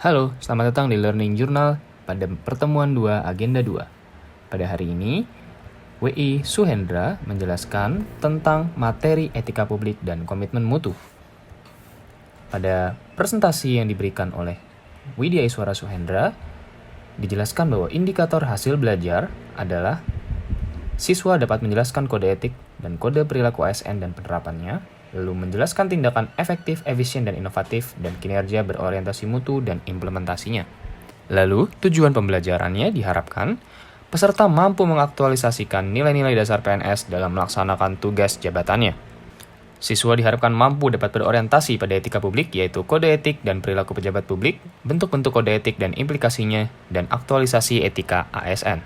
Halo, selamat datang di Learning Journal pada pertemuan 2 Agenda 2. Pada hari ini, W.I. Suhendra menjelaskan tentang materi etika publik dan komitmen mutu. Pada presentasi yang diberikan oleh Widya Iswara Suhendra, dijelaskan bahwa indikator hasil belajar adalah siswa dapat menjelaskan kode etik dan kode perilaku ASN dan penerapannya, lalu menjelaskan tindakan efektif, efisien, dan inovatif, dan kinerja berorientasi mutu dan implementasinya. Lalu, tujuan pembelajarannya diharapkan peserta mampu mengaktualisasikan nilai-nilai dasar PNS dalam melaksanakan tugas jabatannya. Siswa diharapkan mampu dapat berorientasi pada etika publik, yaitu kode etik dan perilaku pejabat publik, bentuk-bentuk kode etik dan implikasinya, dan aktualisasi etika ASN.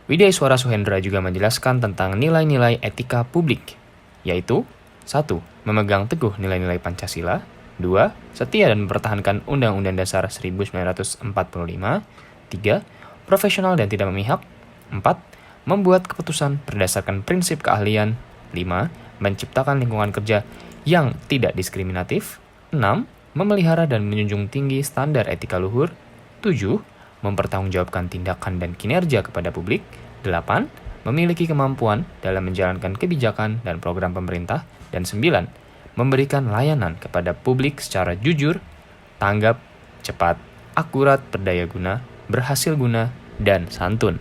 Widya Iswara Suhendra juga menjelaskan tentang nilai-nilai etika publik, yaitu 1. Memegang teguh nilai-nilai Pancasila. 2. Setia dan mempertahankan Undang-Undang Dasar 1945. 3. Profesional dan tidak memihak. 4. Membuat keputusan berdasarkan prinsip keahlian. 5. Menciptakan lingkungan kerja yang tidak diskriminatif. 6. Memelihara dan menjunjung tinggi standar etika luhur. 7. Mempertanggungjawabkan tindakan dan kinerja kepada publik. 8. Memiliki kemampuan dalam menjalankan kebijakan dan program pemerintah. Dan 9. Memberikan layanan kepada publik secara jujur, tanggap, cepat, akurat, berdaya guna, berhasil guna, dan santun.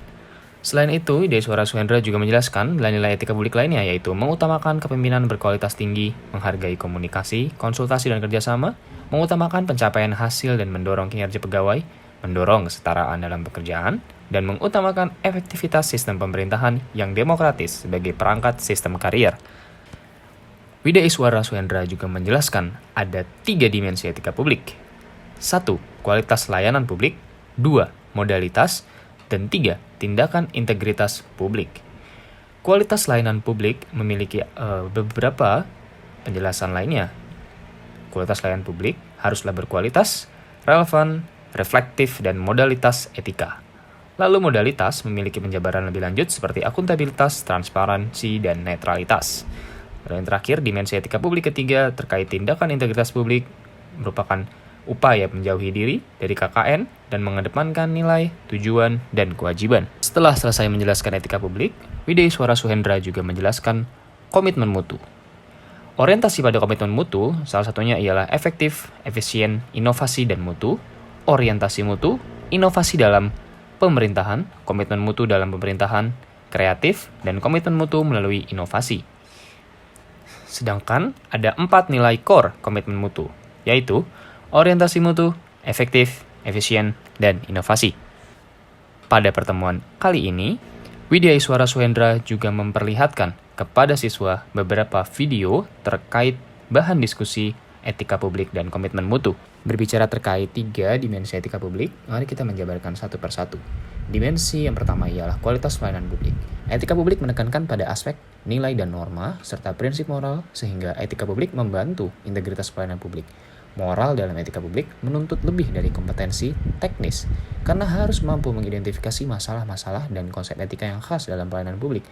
Selain itu, Widya Iswara Suhendra juga menjelaskan nilai-nilai etika publik lainnya, yaitu mengutamakan kepemimpinan berkualitas tinggi, menghargai komunikasi, konsultasi dan kerjasama, mengutamakan pencapaian hasil dan mendorong kinerja pegawai, mendorong kesetaraan dalam pekerjaan, dan mengutamakan efektivitas sistem pemerintahan yang demokratis sebagai perangkat sistem karier. Widya Iswara Suhendra juga menjelaskan ada 3 dimensi etika publik. 1. Kualitas layanan publik. 2. Modalitas. Dan 3. Tindakan integritas publik. Kualitas layanan publik memiliki beberapa penjelasan lainnya. Kualitas layanan publik haruslah berkualitas, relevan, reflektif, dan modalitas etika. Lalu modalitas memiliki penjabaran lebih lanjut seperti akuntabilitas, transparansi, dan netralitas. Dan yang terakhir, dimensi etika publik ketiga terkait tindakan integritas publik merupakan upaya menjauhi diri dari KKN dan mengedepankan nilai, tujuan, dan kewajiban. Setelah selesai menjelaskan etika publik, Widya Iswara Suhendra juga menjelaskan komitmen mutu. Orientasi pada komitmen mutu salah satunya ialah efektif, efisien, inovasi, dan mutu, orientasi mutu, inovasi dalam pemerintahan, komitmen mutu dalam pemerintahan, kreatif, dan komitmen mutu melalui inovasi. Sedangkan ada 4 nilai core komitmen mutu, yaitu orientasi mutu, efektif, efisien, dan inovasi. Pada pertemuan kali ini, Widya Iswara Suhendra juga memperlihatkan kepada siswa beberapa video terkait bahan diskusi etika publik dan komitmen mutu. Berbicara terkait 3 dimensi etika publik, mari kita menjabarkan satu persatu. Dimensi yang pertama ialah kualitas pelayanan publik. Etika publik menekankan pada aspek nilai dan norma, serta prinsip moral, sehingga etika publik membantu integritas pelayanan publik. Moral dalam etika publik menuntut lebih dari kompetensi teknis, karena harus mampu mengidentifikasi masalah-masalah dan konsep etika yang khas dalam pelayanan publik.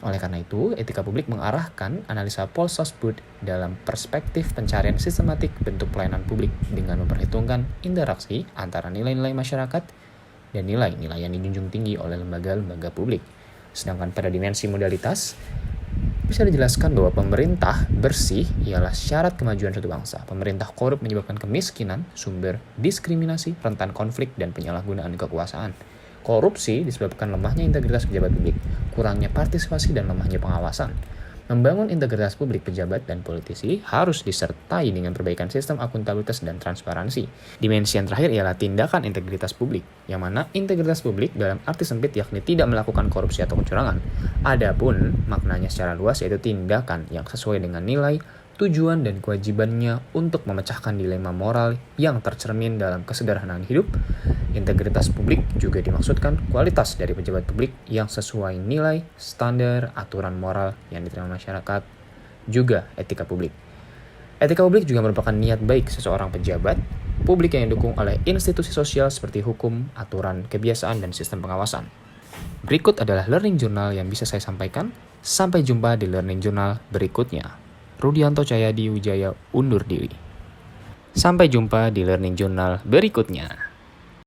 Oleh karena itu, etika publik mengarahkan analisa Paul-Sosbud dalam perspektif pencarian sistematik bentuk pelayanan publik dengan memperhitungkan interaksi antara nilai-nilai masyarakat dan nilai-nilai yang dijunjung tinggi oleh lembaga-lembaga publik. Sedangkan pada dimensi modalitas, bisa dijelaskan bahwa pemerintah bersih ialah syarat kemajuan suatu bangsa. Pemerintah korup menyebabkan kemiskinan, sumber diskriminasi, rentan konflik, dan penyalahgunaan kekuasaan. Korupsi disebabkan lemahnya integritas pejabat publik, kurangnya partisipasi, dan lemahnya pengawasan. Membangun integritas publik pejabat dan politisi harus disertai dengan perbaikan sistem akuntabilitas dan transparansi. Dimensi yang terakhir ialah tindakan integritas publik, yang mana integritas publik dalam arti sempit yakni tidak melakukan korupsi atau kecurangan. Adapun maknanya secara luas yaitu tindakan yang sesuai dengan nilai, tujuan, dan kewajibannya untuk memecahkan dilema moral yang tercermin dalam kesederhanaan hidup. Integritas publik juga dimaksudkan kualitas dari pejabat publik yang sesuai nilai, standar, aturan moral yang diterima masyarakat, juga etika publik. Etika publik juga merupakan niat baik seseorang pejabat publik yang didukung oleh institusi sosial seperti hukum, aturan, kebiasaan, dan sistem pengawasan. Berikut adalah learning journal yang bisa saya sampaikan. Sampai jumpa di learning journal berikutnya. Rudianto Cahyadi Wijaya undur diri. Sampai jumpa di Learning Journal berikutnya.